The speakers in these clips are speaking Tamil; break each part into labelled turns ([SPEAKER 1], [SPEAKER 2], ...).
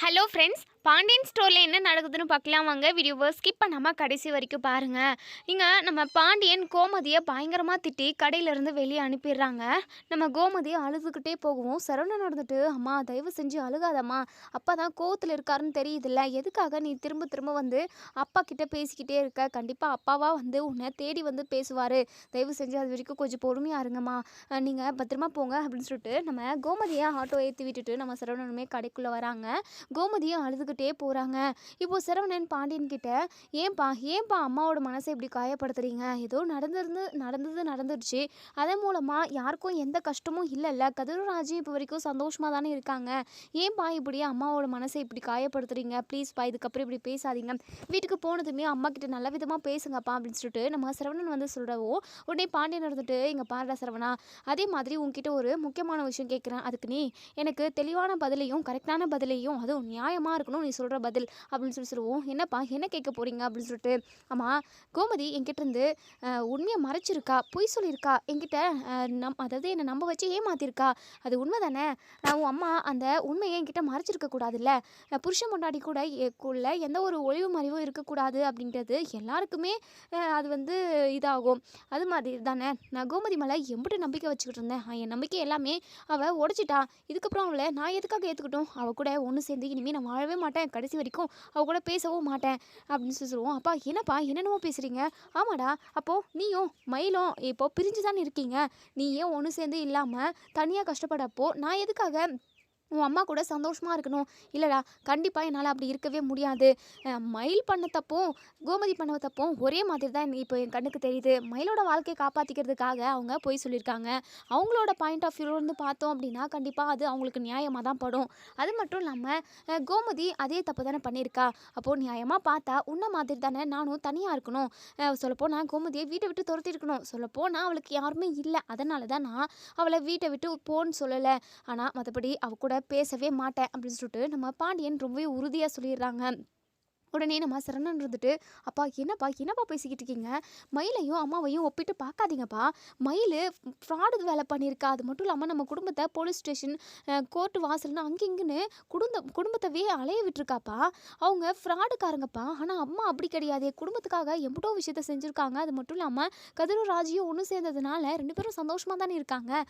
[SPEAKER 1] ஹலோ ஃப்ரெண்ட்ஸ், பாண்டியன் ஸ்டோரில் என்ன நடக்குதுன்னு பார்க்கலாம் வாங்க. வீடியோவை ஸ்கிப் பண்ணாமல் கடைசி வரைக்கும் பாருங்கள். இங்கே நம்ம பாண்டியன் கோமதியை பயங்கரமாக திட்டி கடையிலேருந்து வெளியே அனுப்பிடுறாங்க. நம்ம கோமதி அழுதுகிட்டே போகவும் சரவணன் நடந்துட்டு, அம்மா தயவு செஞ்சு அழுகாதம்மா, அப்பா தான் கோவத்தில் இருக்காருன்னு தெரியுதுல்ல, எதுக்காக நீ திரும்ப திரும்ப வந்து அப்பா கிட்ட பேசிக்கிட்டே இருக்க? கண்டிப்பாக அப்பாவா வந்து உன்னை தேடி வந்து பேசுவார், தயவு செஞ்சு அது வரைக்கும் கொஞ்சம் பொறுமையாக இருங்கம்மா, நீங்கள் பத்திரமா போங்க அப்படின்னு சொல்லிட்டு நம்ம கோமதியை ஆட்டோ ஏற்றி விட்டுட்டு நம்ம சரவணனுமே கடைக்குள்ளே வராங்க. கோமதியும் அழுதுகிட்டே போகிறாங்க. இப்போ சரவணன் பாண்டியன் கிட்ட, ஏன்பா ஏன்பா அம்மாவோட மனசை இப்படி காயப்படுத்துறீங்க? ஏதோ நடந்துருச்சு, அதன் மூலமாக யாருக்கும் எந்த கஷ்டமும் இல்லைல்ல, கதிரராஜும் இப்போ வரைக்கும் சந்தோஷமாக தானே இருக்காங்க, ஏன்பா இப்படி அம்மாவோட மனசை இப்படி காயப்படுத்துறீங்க? ப்ளீஸ்ப்பா இதுக்கப்புறம் இப்படி பேசாதீங்க, வீட்டுக்கு போனதுமே அம்மா கிட்ட நல்ல விதமாக பேசுங்கப்பா அப்படின்னு சொல்லிட்டு நம்ம சரவணன் வந்து சொல்கிறவோ, உடனே பாண்டியன் இருந்துட்டு, இங்கே பாருடா சரவணா, அதே மாதிரி உங்ககிட்ட ஒரு முக்கியமான விஷயம் கேட்குறேன், அதுக்கு நீ எனக்கு தெளிவான பதிலையும் கரெக்டான பதிலையும், அதுவும் நியாயமாக இருக்கணும் நீ சொல்கிற பதில் அப்படின்னு சொல்லுவோம். என்னப்பா என்ன கேட்க போகிறீங்க அப்படின்னு சொல்லிட்டு, ஆமாம் கோமதி என்கிட்டருந்து உண்மையை மறைச்சிருக்கா, பொய் சொல்லியிருக்கா என்கிட்ட, அதாவது என்னை நம்ப வச்சு ஏமாத்திருக்கா, அது உண்மை தானே? உன் அம்மா அந்த உண்மையை என்கிட்ட மறைச்சிருக்க கூடாதுல்ல, புருஷன் முன்னாடி கூட எந்த ஒரு ஒளிவு மறைவும் இருக்கக்கூடாது அப்படின்றது எல்லாருக்குமே அது வந்து இதாகும். அது மாதிரி தானே நான் கோமதி மேலே எம்பிட்டு நம்பிக்கை வச்சுக்கிட்டு இருந்தேன், என் நம்பிக்கை எல்லாமே அவள் உடைச்சிட்டா, இதுக்கப்புறம் அவளை நான் எதுக்காக ஏற்றுக்கிட்டோம்? அவள் கூட ஒன்று சேர்ந்து இனிமேல் நான் வாழவே மாட்டேன், கடைசி வரைக்கும் அவள் கூட பேசவும் மாட்டேன் அப்படின்னு சொல்லுவோம். அப்பா என்னப்பா என்னென்னமோ பேசுகிறீங்க? ஆமாடா, அப்போது நீயும் மயிலும் இப்போ பிரிஞ்சு தானே இருக்கீங்க, நீ ஏன் ஒன்று சேர்ந்து இல்லாமல் தனியாக கஷ்டப்படப்போ நான் எதுக்காக உன் அம்மா கூட சந்தோஷமாக இருக்கணும்? இல்லைடா, கண்டிப்பாக என்னால் அப்படி இருக்கவே முடியாது, மயில் பண்ண தப்பும் கோமதி பண்ண தப்பும் ஒரே மாதிரி தான் இப்போ என் கண்ணுக்கு தெரியுது, மயிலோட வாழ்க்கையை காப்பாற்றிக்கிறதுக்காக அவங்க பொய் சொல்லியிருக்காங்க, அவங்களோட பாயிண்ட் ஆஃப் வியூலேருந்து பார்த்தோம் அப்படின்னா கண்டிப்பாக அது அவங்களுக்கு நியாயமாக தான் படும். அது மட்டும் இல்லாமல் கோமதி அதே தப்பு தானே பண்ணியிருக்கா, அப்போது நியாயமாக பார்த்தா உன்ன மாதிரி தானே நானும் தனியாக இருக்கணும், சொல்லப்போனால் கோமதியை வீட்டை விட்டு துரத்தி இருக்கணும், சொல்லப்போனால் அவளுக்கு யாருமே இல்லை, அதனால தான் நான் அவளை வீட்டை விட்டு போன்னு சொல்லலை, ஆனால் மற்றபடி அவ கூட பேசவே மாட்டேன் அப்படின்னு சொல்லிட்டு நம்ம பாண்டியன் ரொம்பவே உறுதியாக சொல்லிடுறாங்க. உடனே நம்ம சரவணன் இருந்துட்டு, அப்பா என்னப்பா பேசிக்கிட்டு இருக்கீங்க? மயிலையும் அம்மாவையும் ஒப்பிட்டு பார்க்காதீங்கப்பா, மயில் ஃப்ராடு வேலை பண்ணியிருக்கா, அது மட்டும் இல்லாமல் நம்ம குடும்பத்தை போலீஸ் ஸ்டேஷன் கோர்ட்டு வாசல்னு அங்கிங்குன்னு குடும்பத்தவே அலைய விட்டுருக்காப்பா, அவங்க ஃப்ராடுக்காரங்கப்பா, ஆனால் அம்மா அப்படி கிடையாது, குடும்பத்துக்காக எம்பிட்டோ விஷயத்த செஞ்சுருக்காங்க, அது மட்டும் இல்லாமல் கதிரும் ராஜியும் ஒன்று சேர்ந்ததுனால 2 பேரும் சந்தோஷமாக தானே இருக்காங்க,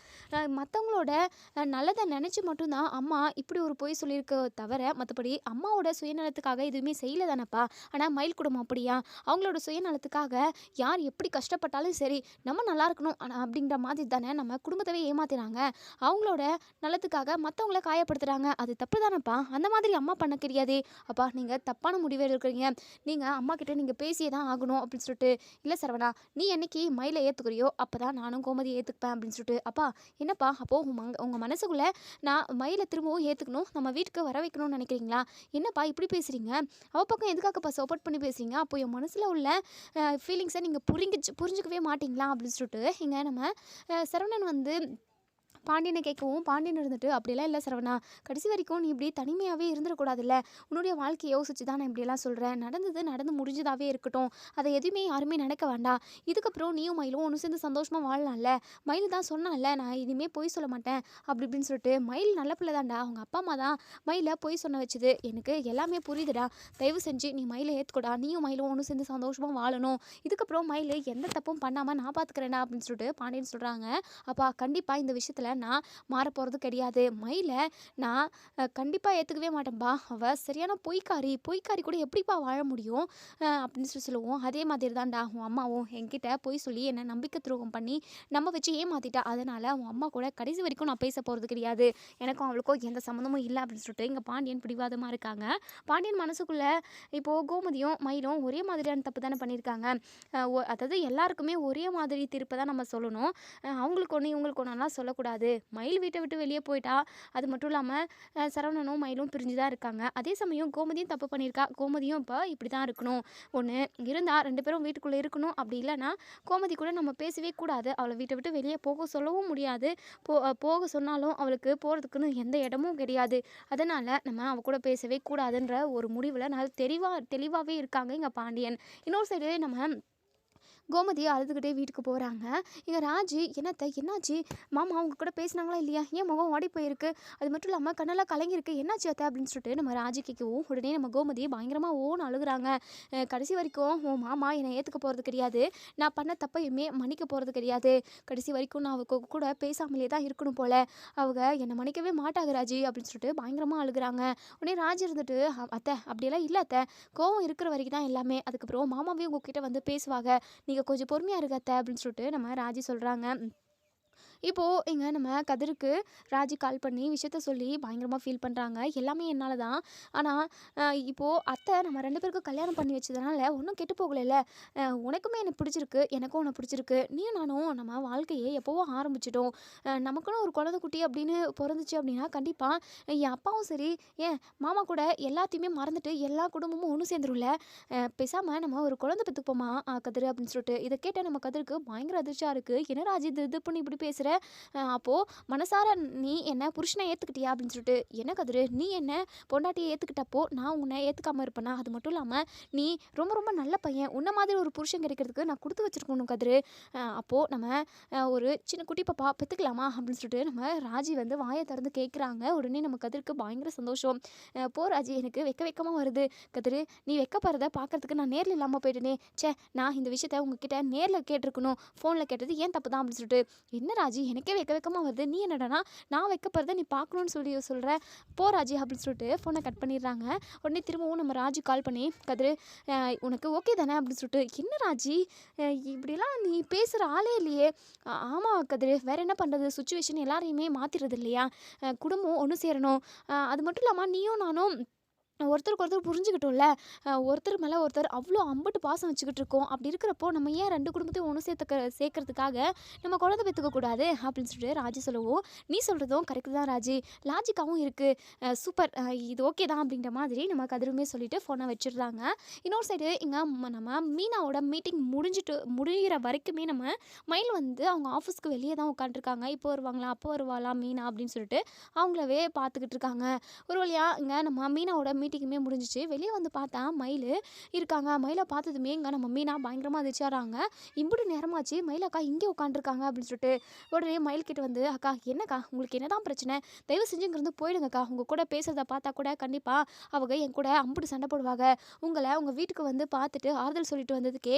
[SPEAKER 1] மற்றவங்களோட நல்லதை நினச்சி மட்டும்தான் அம்மா இப்படி ஒரு பொய் சொல்லியிருக்க தவிர, மற்றபடி அம்மாவோட சுயநலத்துக்காக எதுவுமே செய்யல தானப்பா. ஆனால் மயில் குடும்பம் அப்படியா? அவங்களோட சுயநலத்துக்காக யார் எப்படி கஷ்டப்பட்டாலும் சரி நம்ம நல்லா இருக்கணும் அப்படிங்கிற மாதிரி தானே நம்ம குடும்பத்தவே ஏமாத்தினாங்க, அவங்களோட நலத்துக்காக மற்றவங்கள காயப்படுத்துகிறாங்க, அது தப்பு தானப்பா, அந்த மாதிரி அம்மா பண்ண கிடையாதே. அப்பா நீங்கள் தப்பான முடிவு எடுக்கிறீங்க, நீங்கள் அம்மா கிட்ட நீங்கள் பேசியே தான் ஆகணும் அப்படின்னு சொல்லிட்டு, இல்லை சரவணா நீ என்னைக்கு மயிலை ஏற்றுக்கிறியோ அப்போ தான் நானும் கோமதி ஏற்றுப்பேன் அப்படின்னு சொல்லிட்டு, அப்பா என்னப்பா அப்போது உங்கள் மனசுக்குள்ளே நான் மயிலை திரும்பவும் ஏற்றுக்கணும், நம்ம வீட்டுக்கு வர வைக்கணும்னு நினைக்கிறீங்களா? என்னப்பா இப்படி பேசுகிறீங்க? அவள் பக்கம் எதுக்காகப்பா சப்போர்ட் பண்ணி பேசுகிறீங்க? அப்போ என் மனசில் உள்ள ஃபீலிங்ஸை நீங்கள் புரிஞ்சுக்கவே மாட்டிங்களா அப்படின்னு சொல்லிட்டு இங்கே நம்ம சரவணன் வந்து பாண்டியனை கேட்கவும், பாண்டியன் இருந்துட்டு, அப்படியெல்லாம் இல்லை சரவணா, கடைசி வரைக்கும் நீ இப்படி தனிமையாகவே இருந்துடக்கூடாதுல்ல, உன்னுடைய வாழ்க்கையை யோசிச்சு தான் நான் இப்படியெல்லாம் சொல்கிறேன், நடந்து முடிஞ்சதாகவே இருக்கட்டும், அதை எதுவுமே யாருமே நினைக்க வேண்டாம், இதுக்கப்புறம் நீயும் மயிலும் ஒன்று சேர்ந்து சந்தோஷமாக வாழலாம்ல, மயில் தான் சொன்னான்ல நான் இனிமேல் பொய் சொல்ல மாட்டேன் அப்படி இப்படின்னு சொல்லிட்டு, மயில் நல்ல பிள்ளை தான்டா, அவங்க அப்பா அம்மா தான் மயிலை பொய் சொன்ன வச்சுது, எனக்கு எல்லாமே புரியுதுடா, தயவு செஞ்சு நீ மயிலை ஏற்றுக்கூடா, நீயும் மயிலும் ஒன்று சேர்ந்து சந்தோஷமாக வாழணும், இதுக்கப்புறம் மயில் எந்த தப்பும் பண்ணாமல் நான் பார்த்துக்கிறேன்டா அப்படின்னு சொல்லிட்டு பாண்டியன் சொல்கிறாங்க. அப்பா கண்டிப்பாக இந்த விஷயத்தில் நான் மாறப்போகிறது கிடையாது, மயிலை நான் கண்டிப்பாக ஏற்றுக்கவே மாட்டேன்ப்பா, அவள் சரியான பொய்க்காரி கூட எப்படிப்பா வாழ முடியும் அப்படின்னு சொல்லுவோம். அதே மாதிரி தான்டா உன் அம்மாவும் என்கிட்ட பொய் சொல்லி என்னை நம்பிக்கை துரோகம் பண்ணி நம்ம வச்சு ஏமாத்திட்டா, அதனால் உன் அம்மா கூட கடைசி வரைக்கும் நான் பேச போகிறது கிடையாது, எனக்கும் அவளுக்கும் எந்த சம்மந்தமும் இல்லை அப்படின்னு சொல்லிட்டு இங்கே பாண்டியன் பிடிவாதமாக இருக்காங்க. பாண்டியன் மனசுக்குள்ளே இப்போது கோமதியும் மயிலும் ஒரே மாதிரியான தப்பு தானே பண்ணியிருக்காங்க, அதாவது எல்லாருக்குமே ஒரே மாதிரி தீர்ப்பை தான் நம்ம சொல்லணும், அவங்களுக்கு ஒன்று இவங்களுக்கு ஒன்றுலாம் சொல்லக்கூடாது, மயில் வீட்டை விட்டு வெளியே போயிட்டா, அது மட்டும் இல்லாமல் சரவணனும் மயிலும் பிரிஞ்சு தான் இருக்காங்க, அதே சமயம் கோமதியும் தப்பு பண்ணியிருக்கா, கோமதியும் இப்போ இப்படி தான் இருக்கணும், ஒன்று இருந்தால் 2 பேரும் வீட்டுக்குள்ளே இருக்கணும், அப்படி இல்லைன்னா கோமதி கூட நம்ம பேசவே கூடாது, அவளை வீட்டை விட்டு வெளியே போக சொல்லவும் முடியாது, போக சொன்னாலும் அவளுக்கு போகிறதுக்குன்னு எந்த இடமும் கிடையாது, அதனால் நம்ம அவள் கூட பேசவே கூடாதுன்ற ஒரு முடிவில் நான் தெளிவாகவே இருக்காங்க இங்கே பாண்டியன். இன்னொரு சைடு நம்ம கோமதி அழுதுகிட்டே வீட்டுக்கு போகிறாங்க. இங்கே ராஜி என்னத்த என்னாச்சு, மாமா அவங்க கூட பேசினாங்களா இல்லையா, ஏன் முகம் ஓடி போயிருக்கு, அது மட்டும் இல்லாமல் கண்ணெல்லாம் கலங்கியிருக்கு, என்னாச்சு அத்தை அப்படின்னு சொல்லிட்டு நம்ம ராஜி கேட்கவும் உடனே நம்ம கோமதி பயங்கரமாக ஓன்னு அழுகுறாங்க. கடைசி வரைக்கும் உன் மாமா என்னை ஏற்றுக்க போகிறது கிடையாது, நான் பண்ண தப்பையுமே மன்னிக்க போகிறது கிடையாது, கடைசி வரைக்கும் நான் அவங்க கூட பேசாமலே தான் இருக்கணும் போல, அவங்க என்னை மன்னிக்கவே மாட்டாங்க ராஜி அப்படின்னு சொல்லிட்டு பயங்கரமாக அழுகுறாங்க. உடனே ராஜி இருந்துட்டு அத்தை அப்படியெல்லாம் இல்லை அத்தை, கோவம் இருக்கிற வரைக்கும் தான் எல்லாமே, அதுக்கப்புறம் மாமாவே உங்ககிட்ட வந்து பேசுவாங்க, நீங்கள் கொஞ்சம் பொறுமையாக இருக்க அத்தை அப்படின்னு சொல்லிட்டு நம்ம ராஜி சொல்கிறாங்க. இப்போது இங்க நம்ம கதிருக்கு ராஜி கால் பண்ணி விஷயத்த சொல்லி பயங்கரமாக ஃபீல் பண்ணுறாங்க. எல்லாமே என்னால் தான். ஆனால் இப்போது அத்தை நம்ம 2 பேருக்கும் கல்யாணம் பண்ணி வச்சதுனால ஒன்றும் கெட்டு போகலைல்ல. உனக்குமே எனக்கு பிடிச்சிருக்கு, எனக்கும் உன்னை பிடிச்சிருக்கு. நீயும் நானும் நம்ம வாழ்க்கையை எப்போவோ ஆரம்பிச்சிட்டோம். நமக்குன்னு ஒரு குழந்தை குட்டி அப்படின்னு பிறந்துச்சு அப்படின்னா கண்டிப்பாக என் அப்பாவும் சரி, ஏன் மாமா கூட எல்லாத்தையுமே மறந்துட்டு எல்லா குடும்பமும் ஒன்று சேர்ந்துரும்ல. பேசாமல் நம்ம ஒரு குழந்தை பெற்றுப்போமா கதிர் அப்படின்னு சொல்லிட்டு இதை கேட்ட நம்ம கதிருக்கு பயங்கர அதிர்ச்சியாக இருக்குது. என்ன ராஜி இது பண்ணி இப்படி பேசுகிற, அப்போது மனசார நீ என்ன புருஷனை ஏற்றுக்கிட்டியா அப்படின்னு சொல்லிட்டு, என்ன கதிரு நீ என்ன பொண்டாட்டியை ஏற்றுக்கிட்டப்போ நான் உன்னை ஏற்றுக்காமல் இருப்பேனா, அது மட்டும் இல்லாமல் நீ ரொம்ப ரொம்ப நல்ல பையன், உன்ன மாதிரி ஒரு புருஷன் கிடைக்கிறதுக்கு நான் கொடுத்து வச்சுருக்கணும் கதிரு, அப்போது நம்ம ஒரு சின்ன குட்டி பாப்பா பெற்றுக்கலாமா அப்படின்னு சொல்லிட்டு நம்ம ராஜி வந்து வாயை திறந்து கேட்குறாங்க. உடனே நம்ம கதிருக்கு பயங்கர சந்தோஷம். போ ராஜி, எனக்கு வெக்கமாக வருது கதிரு, நீ வெக்கப்படுறத பார்க்கறதுக்கு நான் நேரில் இல்லாமல் போயிட்டேனே, சே நான் இந்த விஷயத்த உங்ககிட்ட நேரில் கேட்டிருக்கணும், ஃபோனில் கேட்டது ஏன் தப்பு தான் அப்படின்னு சொல்லிட்டு, என்ன ராஜி எனக்கே வெக்கமாக வருது, நீ என்னடானா நான் வைக்கப்படுறத நீ பார்க்கணுன்னு சொல்லி சொல்கிற, போ ராஜி அப்படின்னு சொல்லிட்டு ஃபோனை கட் பண்ணிடுறாங்க. உடனே திரும்பவும் நம்ம ராஜி கால் பண்ணி கதிரு உனக்கு ஓகே தானே அப்படின்னு சொல்லிட்டு, என்ன ராஜி இப்படிலாம் நீ பேசுகிற ஆளே இல்லையே, ஆமாம் கதிரு வேறு என்ன பண்ணுறது, சுச்சுவேஷன் எல்லாரையுமே மாற்றிடுறது இல்லையா, குடும்பம் ஒன்று சேரணும், அது மட்டும் இல்லாமல் நீயும் நானும் ஒருத்தருக்கு ஒருத்தர் புரிஞ்சுக்கிட்டோம்ல, ஒருத்தர் மேலே ஒருத்தர் அவ்வளோ அம்புட்டு பாசம் வச்சுக்கிட்டு இருக்கோம், அப்படி இருக்கிறப்போ நம்ம ஏன் 2 குடும்பத்தையும் ஒன்று சேர்க்கறதுக்காக நம்ம குழந்தை பெற்றுக்கக்கூடாது அப்படின்னு சொல்லிட்டு ராஜி சொல்லவும், நீ சொல்கிறதும் கரெக்டு தான் ராஜி, லாஜிக்காகவும் இருக்குது, சூப்பர், இது ஓகே தான் அப்படின்ற மாதிரி நம்ம கதிருமே சொல்லிவிட்டு ஃபோனை வச்சிடுறாங்க. இன்னொரு சைடு இங்கே நம்ம மீனாவோட மீட்டிங் முடிகிற வரைக்குமே நம்ம மயில் வந்து அவங்க ஆஃபீஸ்க்கு வெளியே தான் உட்காந்துருக்காங்க. இப்போ வருவாங்களா அப்போ வருவாளா மீனா அப்படின்னு சொல்லிட்டு அவங்களவே பார்த்துக்கிட்டு இருக்காங்க. ஒரு வழியாக இங்கே நம்ம மீனாவோட மீட்டிங்குமே முடிஞ்சிச்சு. வெளியே வந்து பார்த்தா மயில் இருக்காங்க. மயிலை பார்த்ததுமே இங்கே நம்ம மீனா பயங்கரமாக அதிர்ச்சியாகிறாங்க. இம்புட்டு நேரமாச்சு மயில் அக்கா இங்கே உட்காந்துருக்காங்க அப்படின்னு சொல்லிட்டு உடனே மயில் கிட்ட வந்து, அக்கா என்னக்கா உங்களுக்கு என்ன தான் பிரச்சனை, தயவு செஞ்சு இங்கேருந்து போயிடுங்கக்கா, உங்கள் கூட பேசுகிறத பார்த்தா கூட கண்டிப்பாக அவங்க என் கூட அம்புட்டு சண்டை போடுவாங்க, உங்களை உங்கள் வீட்டுக்கு வந்து பார்த்துட்டு ஆறுதல் சொல்லிட்டு வந்ததுக்கே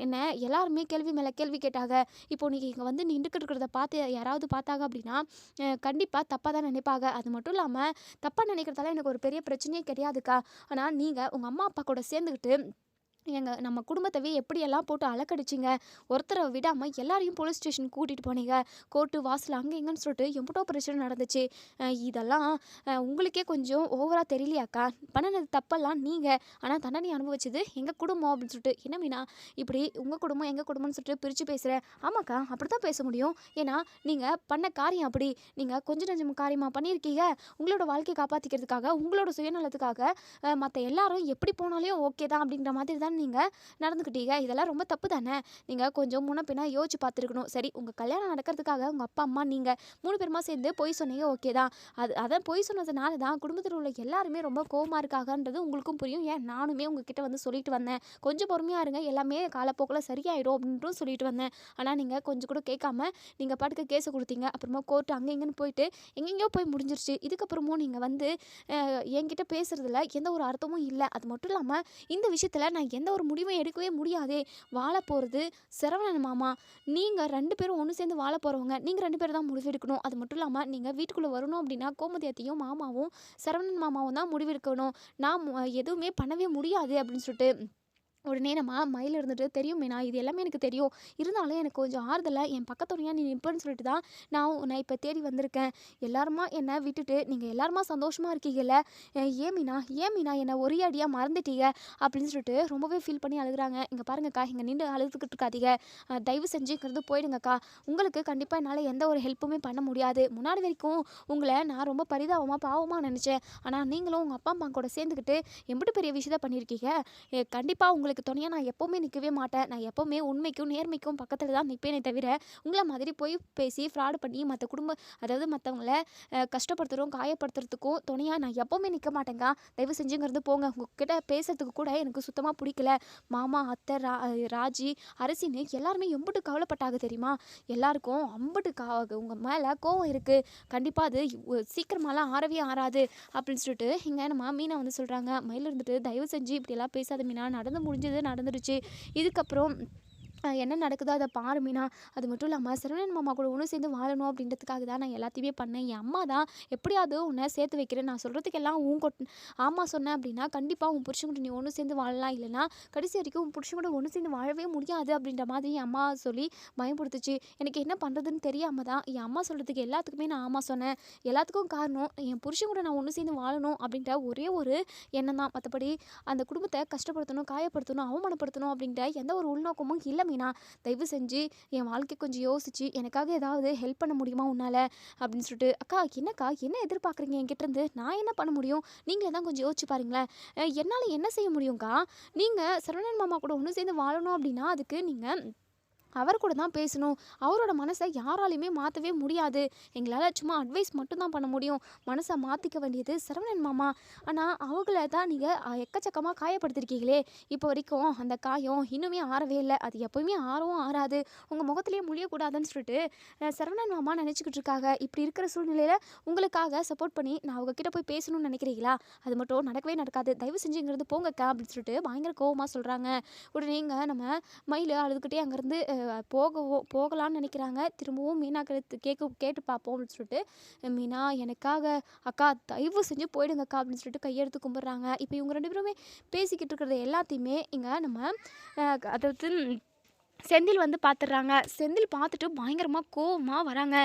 [SPEAKER 1] என்ன எல்லாருமே கேள்வி மேலே கேள்வி கேட்டாங்க, இப்போ நீங்கள் இங்கே வந்து நின்றுக்கிட்டு இருக்கிறத பார்த்து யாராவது பார்த்தாங்க அப்படின்னா கண்டிப்பாக தப்பாக தான் நினைப்பாங்க, அது மட்டும் இல்லாமல் தப்பாக நினைக்கிறதால எனக்கு ஒரு பெரிய பிரச்சனையே கிடையாதுக்கா, ஆனால் நீங்கள் உங்கள் அம்மா அப்பா கூட சேர்ந்துக்கிட்டு நம்ம குடும்பத்தவே எப்படியெல்லாம் போட்டு அலக்கடிச்சிங்க, ஒருத்தரை விடாமல் எல்லாரையும் போலீஸ் ஸ்டேஷன் கூட்டிகிட்டு போனீங்க, கோர்ட்டு வாசல் அங்கே எங்கன்னு சொல்லிட்டு எம்பிட்டோ பிரச்சனை நடந்துச்சு, இதெல்லாம் உங்களுக்கே கொஞ்சம் ஓவராக தெரியலையாக்கா, பண்ணினது தப்பெல்லாம் நீங்கள், ஆனால் தண்டனை அனுபவிச்சது எங்கள் குடும்பம் அப்படின்னு சொல்லிட்டு, என்ன மீனா இப்படி உங்கள் குடும்பம் எங்கள் குடும்பம்னு சொல்லிட்டு பிரித்து பேசுகிறேன், ஆமாக்கா அப்படி தான் பேச முடியும், ஏன்னா நீங்கள் பண்ண காரியம் அப்படி, நீங்கள் கொஞ்சம் நஞ்சம் காரியமாக பண்ணியிருக்கீங்க, உங்களோட வாழ்க்கையை காப்பாற்றிக்கிறதுக்காக உங்களோட சுயநலத்துக்காக மற்ற எல்லாரும் எப்படி போனாலும் ஓகே தான் அப்படின்ற மாதிரி தான் நீங்கள் நடந்துக்கிட்டீங்க, இதெல்லாம் ரொம்ப தப்பு தானே, நீங்கள் கொஞ்சம் முன்ன பின்னா யோசிச்சு பார்த்துருக்கணும், சரி உங்கள் கல்யாணம் நடக்கிறதுக்காக உங்கள் அப்பா அம்மா நீங்கள் 3 பேருமா சேர்ந்து பொய் சொன்னீங்க ஓகே தான், அதான் பொய் சொன்னதுனால தான் குடும்பத்தில் உள்ள எல்லாருமே ரொம்ப கோவமாக இருக்காங்கன்றது உங்களுக்கும் புரியும், ஏன் நானுமே உங்ககிட்ட வந்து சொல்லிட்டு வந்தேன், கொஞ்சம் பொறுமையாக இருங்க எல்லாமே காலப்போக்கில் சரியாயிடும் அப்படின்ட்டும் சொல்லிட்டு வந்தேன், ஆனால் நீங்கள் கொஞ்சம் கூட கேட்காம நீங்கள் பாட்டுக்கு கேஸை கொடுத்தீங்க, அப்புறமா கோர்ட்டு அங்கே இங்கேன்னு போயிட்டு எங்கெங்கேயோ போய் முடிஞ்சிருச்சு, இதுக்கப்புறமும் நீங்கள் வந்து என்கிட்ட பேசுகிறதுல எந்த ஒரு அர்த்தமும் இல்லை, அது மட்டும் இல்லாமல் இந்த விஷயத்தில் நான் எந்த ஒரு முடிவும் எடுக்கவே முடியாதே, வாழ போகிறது சரவணன் மாமா, நீங்கள் 2 பேரும் ஒன்று சேர்ந்து வாழ போகிறவங்க, நீங்கள் 2 பேரும் தான் முடிவு எடுக்கணும், அது மட்டும் இல்லாமல் நீங்கள் வீட்டுக்குள்ளே வரணும் அப்படின்னா கோமதியத்தையும் மாமாவும் சரவணன் மாமாவும் தான் முடிவெடுக்கணும், நான் எதுவுமே பண்ணவே முடியாது அப்படின்னு சொல்லிட்டு உடனே நம்ம மயில் இருந்துட்டு, தெரியும் மீனா இது எல்லாமே எனக்கு தெரியும், இருந்தாலும் எனக்கு கொஞ்சம் ஆறுதலாக என் பக்கத்துணையாக நீ நிற்பேன்னு சொல்லிட்டு தான் நான் இப்போ தேடி வந்திருக்கேன், எல்லாருமா என்னை விட்டுட்டு நீங்கள் எல்லாருமா சந்தோஷமாக இருக்கீங்கல்ல, ஏன் மீனா என்னை ஒரே அடியாக மறந்துட்டீங்க அப்படின்னு சொல்லிட்டு ரொம்பவே ஃபீல் பண்ணி அழுகுறாங்க. இங்கே பாருங்கக்கா, இங்கே நின்று அழுதுகிட்டு இருக்காதீங்க, தயவு செஞ்சுங்கிறது போயிடுங்கக்கா, உங்களுக்கு கண்டிப்பாக என்னால் எந்த ஒரு ஹெல்ப்புமே பண்ண முடியாது, முன்னாடி வரைக்கும் உங்களை நான் ரொம்ப பரிதாபமாக பாவமாக நினச்சேன், ஆனால் நீங்களும் உங்கள் அப்பா அம்மா கூட சேர்ந்துக்கிட்டு எம்பிட்டு பெரிய விஷயத்த பண்ணியிருக்கீங்க, கண்டிப்பாக உங்களுக்கு உங்களுக்கு துணையா நான் எப்போவுமே நிற்கவே மாட்டேன். நான் எப்போவுமே உண்மைக்கும் நேர்மைக்கும் பக்கத்தில் தான் நிற்பேனே தவிர உங்களை மாதிரி போய் பேசி ஃப்ராடு பண்ணி மற்ற அதாவது மற்றவங்கள கஷ்டப்படுத்துகிறோம் காயப்படுத்துறதுக்கும் துணையாக நான் எப்போவுமே நிற்க மாட்டேங்க. தயவு செஞ்சுங்கிறது போங்க. உங்ககிட்ட பேசுறதுக்கு கூட எனக்கு சுத்தமாக பிடிக்கல. மாமா அத்தை ராஜி அரசின்னு எல்லாருமே எம்பிட்டு கவலைப்பட்டாங்க தெரியுமா? எல்லாருக்கும் அம்பிட்டு உங்கள் மேலே கோவம் இருக்குது. கண்டிப்பாக அது சீக்கிரமாலாம் ஆறவே ஆறாது அப்படின்னு சொல்லிட்டு இங்கே நம்ம மீனா வந்து சொல்கிறாங்க. மயில் இருந்துட்டு தயவு செஞ்சு இப்படியெல்லாம் பேசாத மீனா. நடந்து முடிஞ்சது நடந்துடுச்சு. இதுக்கப்புறம் என்ன நடக்குதோ அதை பாரு மீனா. அது மட்டும் இல்லாமல் சரவணன் மாமா கூட ஒன்று சேர்ந்து வாழணும் அப்படின்றதுக்காக தான் நான் எல்லாத்தையுமே பண்ணேன். என் அம்மா தான் எப்படியாவது உன்னை சேர்த்து வைக்கிறேன். நான் சொல்கிறதுக்கெல்லாம் ஆமாம் சொன்னேன் அப்படின்னா கண்டிப்பாக உன் புருஷன் கூட நீ ஒன்று சேர்ந்து வாழலாம். இல்லைனா கடைசி வரைக்கும் உன் புருஷன் கூட ஒன்று சேர்ந்து வாழவே முடியாது அப்படின்ற மாதிரி என் அம்மா சொல்லி பயன்படுத்துச்சு. எனக்கு என்ன பண்ணுறதுன்னு தெரியாமல் தான் என் அம்மா சொல்கிறதுக்கு எல்லாத்துக்குமே நான் ஆமாம் சொன்னேன். எல்லாத்துக்கும் காரணம் என் புருஷன் கூட நான் ஒன்று சேர்ந்து வாழணும் அப்படின்ற ஒரே ஒரு எண்ணம் தான். மற்றபடி அந்த குடும்பத்தை கஷ்டப்படுத்தணும் காயப்படுத்தணும் அவமானப்படுத்தணும் அப்படின்ற எந்த ஒரு உள்நோக்கமும் இல்லை மீனா. தயவு செஞ்சு என் வாழ்க்கை கொஞ்சம் யோசிச்சு எனக்காக ஏதாவது ஹெல்ப் பண்ண முடியுமா உன்னால் அப்படின்னு சொல்லிட்டு. அக்கா என்னக்கா என்ன எதிர்பார்க்குறீங்க என்கிட்டருந்து? நான் என்ன பண்ண முடியும்? நீங்களே தான் கொஞ்சம் யோசிச்சு பாருங்களேன். என்னால் என்ன செய்ய முடியும்க்கா? நீங்கள் சரவணன் மாமா கூட ஒன்று சேர்ந்து வாழணும் அப்படின்னா அதுக்கு நீங்கள் அவர் கூட தான் பேசணும். அவரோட மனசை யாராலையுமே மாற்றவே முடியாது. எங்களால் சும்மா அட்வைஸ் மட்டும்தான் பண்ண முடியும். மனசை மாற்றிக்க வேண்டியது சரவணன் மாமா. ஆனால் அவங்கள தான் நீங்கள் எக்கச்சக்கமாக காயப்படுத்திருக்கீங்களே. இப்போ வரைக்கும் அந்த காயம் இன்னுமே ஆறவே இல்லை. அது எப்போயுமே ஆறவும் ஆறாது. உங்கள் முகத்துலேயே முடியக்கூடாதுன்னு சொல்லிட்டு சரவணன் மாமா நினச்சிக்கிட்டு இருக்காங்க. இப்படி இருக்கிற சூழ்நிலையில் உங்களுக்காக சப்போர்ட் பண்ணி நான் அவங்கக்கிட்ட போய் பேசணும்னு நினைக்கிறீங்களா? அது மட்டும் நடக்கவே நடக்காது. தயவு செஞ்சுங்கிறது போங்கக்கா அப்படின்னு சொல்லிட்டு பயங்கர கோவமாக சொல்கிறாங்க. உடனே நம்ம மயில் அழுதுகிட்டே அங்கேருந்து போகலான்னு நினைக்கிறாங்க. திரும்பவும் மீனா கேட்டு பார்ப்போம் அப்படின்னு சொல்லிட்டு மீனா எனக்காக அக்கா தயவு செஞ்சு போயிடுங்கக்கா அப்படின்னு சொல்லிட்டு கையெடுத்து கும்பிட்றாங்க. இப்போ இவங்க 2 பேருமே பேசிக்கிட்டு இருக்கிறது எல்லாத்தையுமே இங்கே நம்ம அதாவது செந்தில் வந்து பார்த்துடுறாங்க. செந்தில் பார்த்துட்டு பயங்கரமாக கோவமாக வராங்க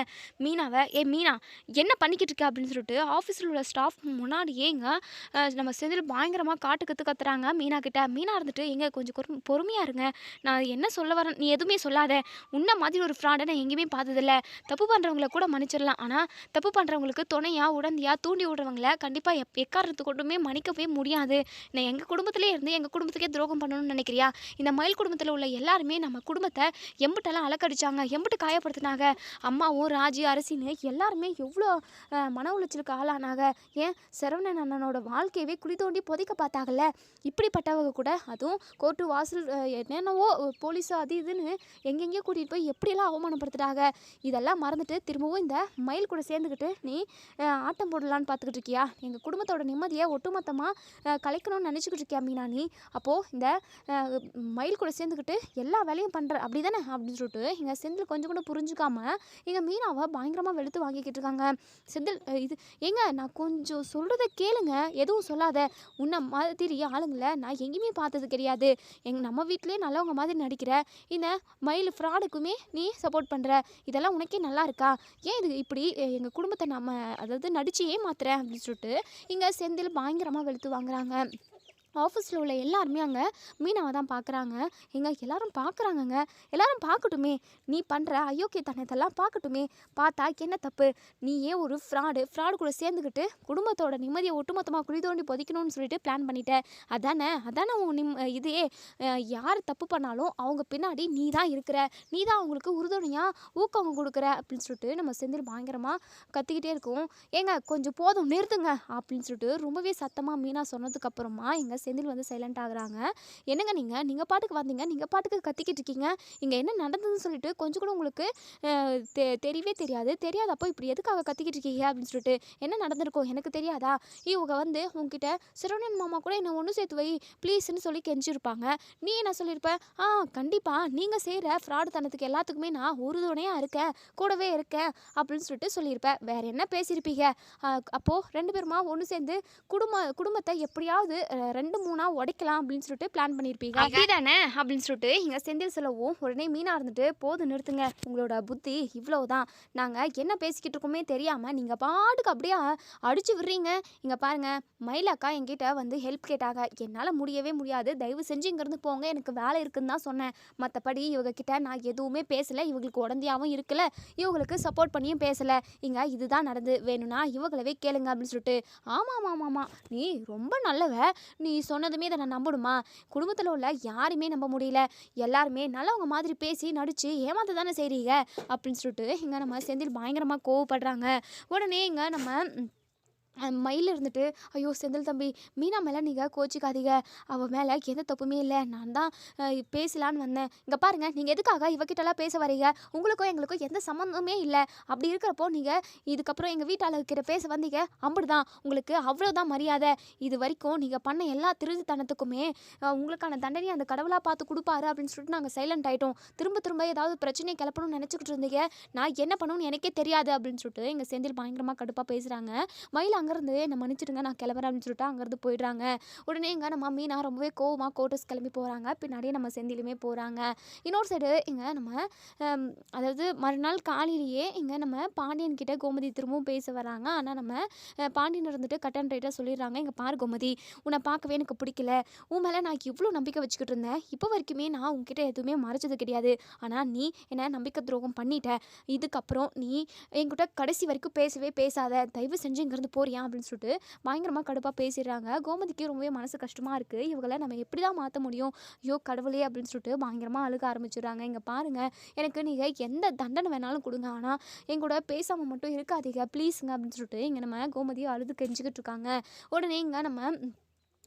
[SPEAKER 1] மீனாவை. மீனா என்ன பண்ணிக்கிட்டு இருக்க அப்படின்னு சொல்லிட்டு ஆஃபீஸில் உள்ள ஸ்டாஃப் முன்னாடியேங்க நம்ம செந்தில் பயங்கரமாக கத்துறாங்க மீனா கிட்ட. மீனா இருந்துட்டு கொஞ்சம் பொறுமையாக இருங்க. நான் என்ன சொல்ல வரேன் நீ எதுவுமே சொல்லாத. உன்ன மாதிரி ஒரு ஃப்ராடை நான் எங்கேயுமே பார்த்ததில்ல. தப்பு பண்ணுறவங்கள கூட மன்னிச்சிடலாம். ஆனால் தப்பு பண்ணுறவங்களுக்கு துணையாக உடந்தையாக தூண்டி விடுறவங்கள கண்டிப்பாக எக்காரணத்து கொண்டுமே மன்னிக்கவே முடியாது. நான் எங்கள் குடும்பத்திலே இருந்து எங்கள் குடும்பத்துக்கே துரோகம் பண்ணணும்னு நினைக்கிறியா? இந்த மயில் குடும்பத்தில் உள்ள எல்லாருமே நம்ம குடும்பத்தை எம்பிட்டெல்லாம் அலக்கடிச்சாங்க, எம்பிட்டு காயப்படுத்தினாங்க. அம்மாவும் ராஜி அரசின்னு எல்லாருமே எவ்வளோ மன உளைச்சலுக்கு ஆளானாங்க. ஏன் சரவணன் அண்ணனோட வாழ்க்கையவே குழி தோண்டி புதைக்க பார்த்தாங்கல்ல. இப்படிப்பட்டவங்க கூட அதுவும் கோர்ட்டு வாசல் என்னென்னவோ போலீஸோ அது இதுன்னு எங்கெங்கேயோ கூட்டிகிட்டு போய் எப்படியெல்லாம் அவமானப்படுத்துட்டாங்க. இதெல்லாம் மறந்துட்டு திரும்பவும் இந்த மயில் கூட சேர்ந்துக்கிட்டு நீ ஆட்டம் போடலான்னு பார்த்துக்கிட்டு இருக்கியா? எங்கள் குடும்பத்தோட நிம்மதியை ஒட்டுமொத்தமாக கலைக்கணும்னு நினச்சிக்கிட்டு இருக்கியா மீனா நீ? அப்போது இந்த மயில் கூட சேர்ந்துக்கிட்டு எல்லா வேலையும் பண்ணுற அப்படி தானே அப்படின்னு சொல்லிட்டு இங்கே செந்தில் கொஞ்சம் கூட புரிஞ்சுக்காம இங்கே மீனாவை பயங்கரமாக வெளுத்து வாங்கிக்கிட்டு இருக்காங்க. செந்தில் இது நான் கொஞ்சம் சொல்கிறத கேளுங்க, எதுவும் சொல்லாத. உன்னை மாதிரி ஆளுங்களை நான் எங்கேயுமே பார்த்தது கிடையாது. நம்ம வீட்டிலே நல்லவங்க மாதிரி நடிக்கிற இந்த மயில் ஃப்ராடுக்குமே நீ சப்போர்ட் பண்ணுற. இதெல்லாம் உனக்கே நல்லா இருக்கா? ஏன் இது இப்படி எங்கள் குடும்பத்தை அதாவது நடிச்சு ஏமாத்துறேன் அப்படின்னு சொல்லிட்டு இங்கே செந்தில் பயங்கரமாக வெளுத்து வாங்குறாங்க. ஆஃபீஸில் உள்ள எல்லாருமே அங்கே மீனாவை தான் பார்க்குறாங்க. எல்லாரும் பார்க்குறாங்கங்க. எல்லாரும் பார்க்கட்டுமே, நீ பண்ணுற அயோக்கியத்தனத்தெல்லாம் பார்க்கட்டுமே. பார்த்தா என்ன தப்பு? நீ ஏன் ஒரு ஃப்ராடு கூட சேர்ந்துக்கிட்டு குடும்பத்தோட நிம்மதியை ஒட்டுமொத்தமாக குழி தோண்டி புதைக்கணும்னு சொல்லிட்டு பிளான் பண்ணிட்ட. அதானே உன் இதையே யார் தப்பு பண்ணாலும் அவங்க பின்னாடி நீ தான் இருக்கிற, நீ தான் அவங்களுக்கு உறுதுணையாக ஊக்கம் கொடுக்குற அப்படின்னு சொல்லிட்டு நம்ம செந்தில் பயங்கரமாக கத்திக்கிட்டே இருக்கும். கொஞ்சம் போதும் நிறுத்துங்க அப்படின்னு சொல்லிட்டு ரொம்பவே சத்தமாக மீனா சொன்னதுக்கப்புறமா செந்தில் வந்து சைலண்ட் ஆகுறாங்க. என்னங்க நீங்கள் பாட்டுக்கு வந்தீங்க, நீங்கள் பாட்டுக்கு கத்திக்கிட்டு இருக்கீங்க. இங்கே என்ன நடந்ததுன்னு சொல்லிட்டு கொஞ்சம் கூட உங்களுக்கு தெரியவே தெரியாதப்போ இப்படி எதுக்காக கத்திக்கிட்டு இருக்கீங்க அப்படின்னு சொல்லிட்டு. என்ன நடந்திருக்கும் எனக்கு தெரியாதா? இவங்க வந்து உங்ககிட்ட சரவணன் மாமா கூட என்னை ஒன்று சேர்த்து வை ப்ளீஸ்ன்னு சொல்லி கெஞ்சிருப்பாங்க. நீ என்ன சொல்லியிருப்ப? கண்டிப்பாக நீங்கள் செய்கிற ஃப்ராடுத்தனத்துக்கு எல்லாத்துக்குமே நான் உறுதுணையாக இருக்கேன், கூடவே இருக்கேன் அப்படின்னு சொல்லிட்டு சொல்லியிருப்பேன். வேறு என்ன பேசியிருப்பீங்க? அப்போது 2 பேருமா ஒன்று சேர்ந்து குடும்பத்தை எப்படியாவது 2-3 உடைக்கலாம் அப்படின்னு சொல்லிட்டு பிளான் பண்ணியிருப்பீங்க அப்படிதானே அப்படின்னு சொல்லிட்டு இங்கே செந்தில் சொல்லவும் உடனே மீனா இருந்துட்டு போது நிறுத்துங்க, உங்களோட புத்தி இவ்வளவுதான். நாங்கள் என்ன பேசிக்கிட்டு இருக்கோமே தெரியாமல் நீங்கள் பாட்டுக்கு அப்படியே அடிச்சு விடுறீங்க. இங்கே பாருங்கள், மயிலாக்கா என்கிட்ட வந்து ஹெல்ப் கேட்டாங்க. என்னால் முடியவே முடியாது, தயவு செஞ்சு இங்கேருந்து போங்க, எனக்கு வேலை இருக்குன்னு தான் சொன்னேன். மற்றபடி இவங்கக்கிட்ட நான் எதுவுமே பேசலை, இவங்களுக்கு உடந்தையாகவும் இருக்கல, இவங்களுக்கு சப்போர்ட் பண்ணியும் பேசலை. இதுதான் நடந்து, வேணும்னா இவங்களவே கேளுங்க அப்படின்னு சொல்லிட்டு. ஆமாம் நீ ரொம்ப நல்லவ, நீ நீ சொன்னதுமே இதை நான் நம்பணுமா? குடும்பத்தில் உள்ள யாருமே நம்ப முடியல. எல்லாருமே நல்லவங்க மாதிரி பேசி நடிச்சு ஏமாத்த தானே செய்றீங்க அப்படின்னு சொல்லிட்டு இங்க நம்ம செந்தில் பயங்கரமா கோவப்படுறாங்க. உடனே இங்க நம்ம மயில் இருந்துட்டு, ஐயோ செந்தில் தம்பி, மீனா மேலே நீங்கள் கோச்சிக்காதீங்க. அவள் மேலே எந்த தப்புமே இல்லை. நான் தான் பேசலான்னு வந்தேன். இங்கே பாருங்க, நீங்கள் எதுக்காக இவகிட்டலாம் பேச வரீங்க? உங்களுக்கும் எங்களுக்கும் எந்த சம்மந்தமே இல்லை. அப்படி இருக்கிறப்போ நீங்கள் இதுக்கப்புறம் எங்கள் வீட்டாளர்கிட்ட பேச வந்தீங்க, அப்படிதான் உங்களுக்கு அவ்வளோதான் மரியாதை. இது வரைக்கும் நீங்கள் பண்ண எல்லா திருட்டுத்தனத்துக்குமே உங்களுக்கான தண்டனையை அந்த கடவுளாக பார்த்து கொடுப்பாரு அப்படின்னு சொல்லிட்டு நாங்கள் சைலண்ட் ஆகிட்டோம். திரும்ப திரும்ப ஏதாவது பிரச்சனையை கிளப்பணும்னு நினச்சிக்கிட்டு இருந்தீங்க. நான் என்ன பண்ணணும்னு எனக்கே தெரியாது அப்படின்னு சொல்லிட்டு எங்கள் செந்தில் பயங்கரமாக கடுப்பாக பேசுகிறாங்க. மயில் அங்கேருந்து என்ன மன்னிச்சிடுங்க, நான் கிளம்புறேன் அப்படின்னு சொல்லிட்டு அங்கேருந்து போயிடுறாங்க. உடனே இங்கே நம்ம மீனா ரொம்பவே கோவமாக கோட்டர்ஸ் கிளம்பி போகிறாங்க. பின்னாடியே நம்ம செந்திலுமே போகிறாங்க. இன்னொரு சைடு இங்கே நம்ம அதாவது மறுநாள் காலையிலேயே இங்கே நம்ம பாண்டியன் கிட்ட கோமதி திரும்பவும் பேச வராங்க. ஆனால் நம்ம பாண்டியன் இருந்துட்டு கட் அண்ட் ரைட்டாக சொல்லிடுறாங்க, இங்கே பாரு கோமதி, உன்னை பார்க்கவே எனக்கு பிடிக்கல. உன் மேலே நான் இவ்வளோ நம்பிக்கை வச்சுக்கிட்டு இருந்தேன். இப்போ வரைக்குமே நான் உங்ககிட்ட எதுவுமே மறைச்சது கிடையாது. ஆனால் நீ என்ன நம்பிக்கை துரோகம் பண்ணிட்ட. இதுக்கப்புறம் நீ என்கிட்ட கடைசி வரைக்கும் பேசவே பேசாத. தயவு செஞ்சு இங்கேருந்து போறியா அப்படின்னு சொல்லிட்டு பயங்கரமாக கடுப்பாக பேசிடுறாங்க. கோமதிக்கு ரொம்பவே மனசு கஷ்டமாக இருக்குது. இவங்களை நம்ம எப்படி தான் மாற்ற முடியும்? ஐயோ கடவுளே அப்படின்னு சொல்லிட்டு பயங்கரமாக அழுக ஆரம்பிச்சிடுறாங்க. இங்கே பாருங்கள், எனக்கு நீங்கள் எந்த தண்டனை வேணாலும் கொடுங்க, ஆனால் எங்கூட பேசாமல் மட்டும் இருக்காதீங்க ப்ளீஸுங்க அப்படின்னு சொல்லிட்டு இங்கே நம்ம கோமதியை அழுது கெஞ்சிக்கிட்டு இருக்காங்க. உடனே இங்கே நம்ம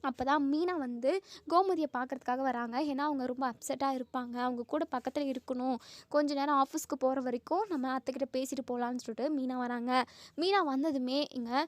[SPEAKER 1] அப்போ தான் மீனா வந்து கோமதியை பார்க்குறதுக்காக வராங்க. ஏன்னா அவங்க ரொம்ப அப்செட்டாக இருப்பாங்க. அவங்க கூட பக்கத்தில் இருக்கணும். கொஞ்ச நேரம் ஆஃபீஸ்க்கு போகிற வரைக்கும் நம்ம அத்தைக்கிட்ட பேசிட்டு போகலான்னு சொல்லிட்டு மீனா வராங்க. மீனா வந்ததுமே இங்கே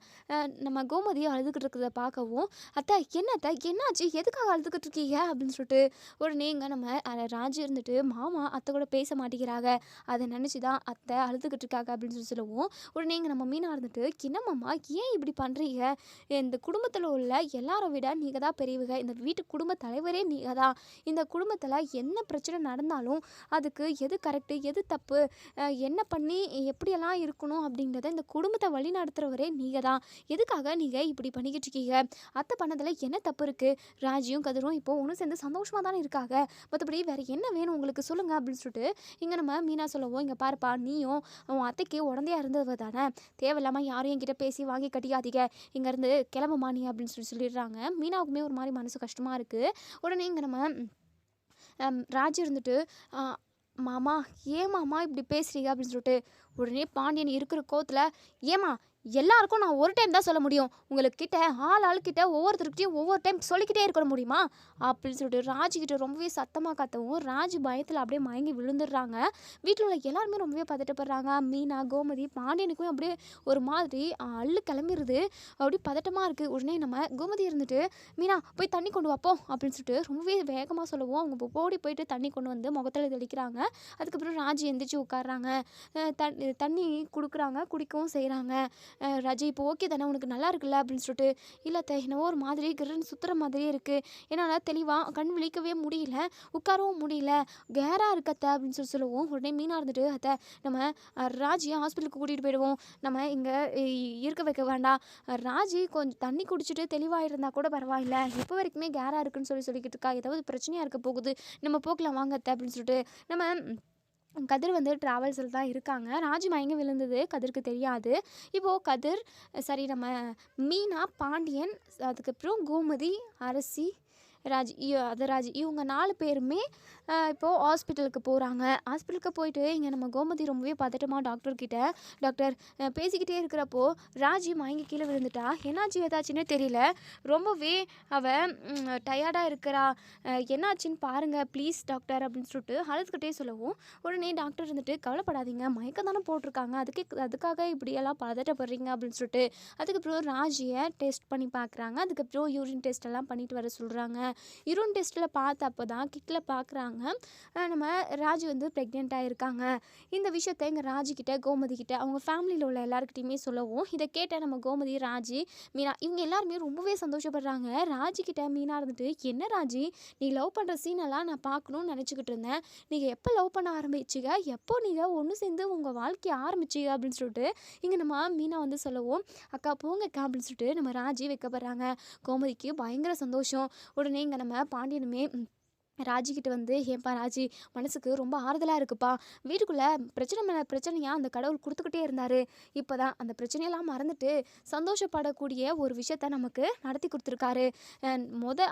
[SPEAKER 1] நம்ம கோமதியை அழுதுகிட்டு இருக்கிறத பார்க்கவும், அத்தை என்ன அத்தை என்னாச்சு, எதுக்காக அழுதுகிட்டு இருக்கீங்க அப்படின்னு சொல்லிட்டு உடனே இங்கே நம்ம ராஜு இருந்துட்டு, மாமா அத்தை கூட பேச மாட்டேங்கிறாங்க, அதை நினச்சி தான் அத்தை அழுதுகிட்டு இருக்காங்க அப்படின்னு சொல்லவும், உடனே இங்கே நம்ம மீனா இருந்துட்டு, என்ன மாமா ஏன் இப்படி பண்ணுறீங்க? இந்த குடும்பத்தில் உள்ள எல்லாரை விட நீங்கள் தான் பெரியவங்க. இந்த வீட்டு குடும்ப தலைவரே நீங்கள் தான். இந்த குடும்பத்தில் என்ன பிரச்சனை நடந்தாலும் அதுக்கு எது கரெக்டு எது தப்பு, என்ன பண்ணி எப்படியெல்லாம் இருக்கணும் அப்படிங்கிறத இந்த குடும்பத்தை வழி நடத்துகிறவரே நீங்கள் தான். எதுக்காக நீங்கள் இப்படி பண்ணிக்கிட்டு இருக்கீங்க? அத்தை பண்ணதில் என்ன தப்பு இருக்குது? ராஜியும் கதிரும் இப்போ ஒன்று சேர்ந்து சந்தோஷமாக தானே இருக்காங்க. மற்றபடி வேறு என்ன வேணும் உங்களுக்கு சொல்லுங்கள் அப்படின்னு சொல்லிட்டு இங்கே நம்ம மீனா சொல்லவும், இங்கே பாருப்பா, நீயும் உன் அத்தைக்கு உடந்தையாக இருந்தது தானே, தேவையில்லாமல் யாரும் என்கிட்ட பேசி வாங்கி கட்டிக்காதீங்க, இங்கேருந்து கிளம்புமா நீ அப்படின்னு சொல்லிடுறாங்க. மீனாவுக்குமே ஒரு மாதிரி மனசு கஷ்டமாக இருக்குது. உடனே இங்கே நம்ம ராஜு இருந்துட்டு, மாமா ஏன் மாமா இப்படி பேசுகிறீங்க அப்படின்னு சொல்லிட்டு உடனே பாண்டியன் இருக்கிற கோவத்தில், ஏமா எல்லாருக்கும் நான் ஒரு டைம் தான் சொல்ல முடியும், உங்களுக்கிட்ட ஆளுக்கிட்ட ஒவ்வொருத்தருக்கிட்டையும் ஒவ்வொரு டைம் சொல்லிக்கிட்டே இருக்க முடியுமா அப்படின்னு சொல்லிட்டு ராஜுக்கிட்ட ரொம்பவே சத்தமாக கத்தவும், ராஜு பயத்தில் அப்படியே மயங்கி விழுந்துடுறாங்க. வீட்டில் உள்ள எல்லாருமே ரொம்பவே பதட்டப்படுறாங்க. மீனா கோமதி பாண்டியனுக்கும் அப்படியே ஒரு மாதிரி அள்ளு கிளம்பிடுது. அப்படி பதட்டமாக இருக்குது. உடனே நம்ம கோமதி இருந்துட்டு, மீனா போய் தண்ணி கொண்டு வாப்போம் அப்படின்னு சொல்லிட்டு ரொம்பவே வேகமாக சொல்லவும், அவங்க ஓடி போயிட்டு தண்ணி கொண்டு வந்து முகத்தில் தெளிக்கிறாங்க. அதுக்கப்புறம் ராஜு எந்திரிச்சு உட்காடுறாங்க. தண்ணி கொடுக்குறாங்க, குடிக்கவும் செய்கிறாங்க. ராஜி இப்போ ஓகே தானே, உனக்கு நல்லா இருக்குல்ல அப்படின்னு சொல்லிட்டு, இல்லை அத்தை என்னவோ ஒரு மாதிரி கிரன்னு சுற்றுற மாதிரியே இருக்குது, என்னால் தெளிவாக கண் விழிக்கவே முடியல, உட்காரவும் முடியல, கேராக இருக்கத்த அப்படின்னு சொல்லவும், உடனே மீனா இருந்துட்டு, அத்தை நம்ம ராஜியை ஹாஸ்பிட்டலுக்கு கூட்டிகிட்டு போயிடுவோம், நம்ம இங்கே இருக்க வைக்க வேண்டாம், ராஜி கொஞ்சம் தண்ணி குடிச்சிட்டு தெளிவாக இருந்தால் கூட பரவாயில்ல, இப்போ வரைக்குமே கேராக இருக்குன்னு சொல்லிக்கிட்டு இருக்கா, ஏதாவது பிரச்சனையாக இருக்க போகுது, நம்ம போக்கலாம் வாங்க அத்தை அப்படின்னு சொல்லிட்டு நம்ம கதிர் வந்து ட்ராவல்ஸில் தான் இருக்காங்க. ராஜி மயங்கி விழுந்தது கதிருக்கு தெரியாது. இப்போது கதிர் சரி நம்ம மீனா பாண்டியன் அதுக்கப்புறம் கோமதி அரசி ராஜி இவங்க 4 பேருமே இப்போது ஹாஸ்பிட்டலுக்கு போகிறாங்க. ஹாஸ்பிட்டலுக்கு போயிட்டு இங்கே நம்ம கோமதி ரொம்பவே பதட்டமாக டாக்டர்கிட்ட, டாக்டர் பேசிக்கிட்டே இருக்கிறப்போ ராஜி மயங்கி கீழே விழுந்துட்டா, என்னாச்சு ஏதாச்சுன்னே தெரியல, ரொம்பவே அவள் டயர்டாக இருக்கிறா, என்னாச்சுன்னு பாருங்கள் ப்ளீஸ் டாக்டர் அப்படின்னு சொல்லிட்டு அழுதுகிட்டே சொல்லவும், உடனே டாக்டர் இருந்துட்டு, கவலைப்படாதீங்க மயக்கம் தானே போட்டிருக்காங்க, அதுக்காக இப்படியெல்லாம் பதட்டப்படுறீங்க அப்படின்னு சொல்லிட்டு அதுக்கப்புறம் ராஜியை டெஸ்ட் பண்ணி பார்க்குறாங்க. அதுக்கப்புறம் யூரின் டெஸ்ட் எல்லாம் பண்ணிட்டு வர சொல்கிறாங்க. யூரின் டெஸ்ட்டில் பார்த்தப்போ தான் கிட்டில் பார்க்குறாங்க நம்ம ராஜி வந்து ப்ரெக்னெண்ட்டாக இருக்காங்க. இந்த விஷயத்தை எங்கள் ராஜிக்கிட்ட கோமதிக்கிட்ட அவங்க ஃபேமிலியில் உள்ள எல்லாருக்கிட்டையுமே சொல்லவும், இதை கேட்ட நம்ம கோமதி ராஜி மீனா இவங்க எல்லாருமே ரொம்பவே சந்தோஷப்படுறாங்க. ராஜிக்கிட்ட மீனா இருந்துட்டு, என்ன ராஜி நீ லவ் பண்ணுற சீனெல்லாம் நான் பார்க்கணுன்னு நினச்சிக்கிட்டு இருந்தேன், நீங்கள் எப்போ லவ் பண்ண ஆரம்பிச்சிங்க, எப்போ நீங்கள் ஒன்று சேர்ந்து உங்கள் வாழ்க்கையை ஆரம்பிச்சிங்க அப்படின்னு சொல்லிட்டு இங்கே நம்ம மீனா வந்து சொல்லவும், அக்கா போங்கக்கா அப்படின்னு சொல்லிட்டு நம்ம ராஜி வைக்கப்படுறாங்க. கோமதிக்கு பயங்கர சந்தோஷம். உடனே இங்கே நம்ம பாண்டியனுமே ராஜிக்கிட்ட வந்து, "ஏன்பா ராஜி, மனசுக்கு ரொம்ப ஆறுதலாக இருக்குப்பா. வீட்டுக்குள்ளே பிரச்சனை மேலே பிரச்சனையாக அந்த கடவுள் கொடுத்துக்கிட்டே இருந்தார். இப்போ தான் அந்த பிரச்சனையெல்லாம் மறந்துட்டு சந்தோஷப்படக்கூடிய ஒரு விஷயத்த நமக்கு நடத்தி கொடுத்துருக்காரு.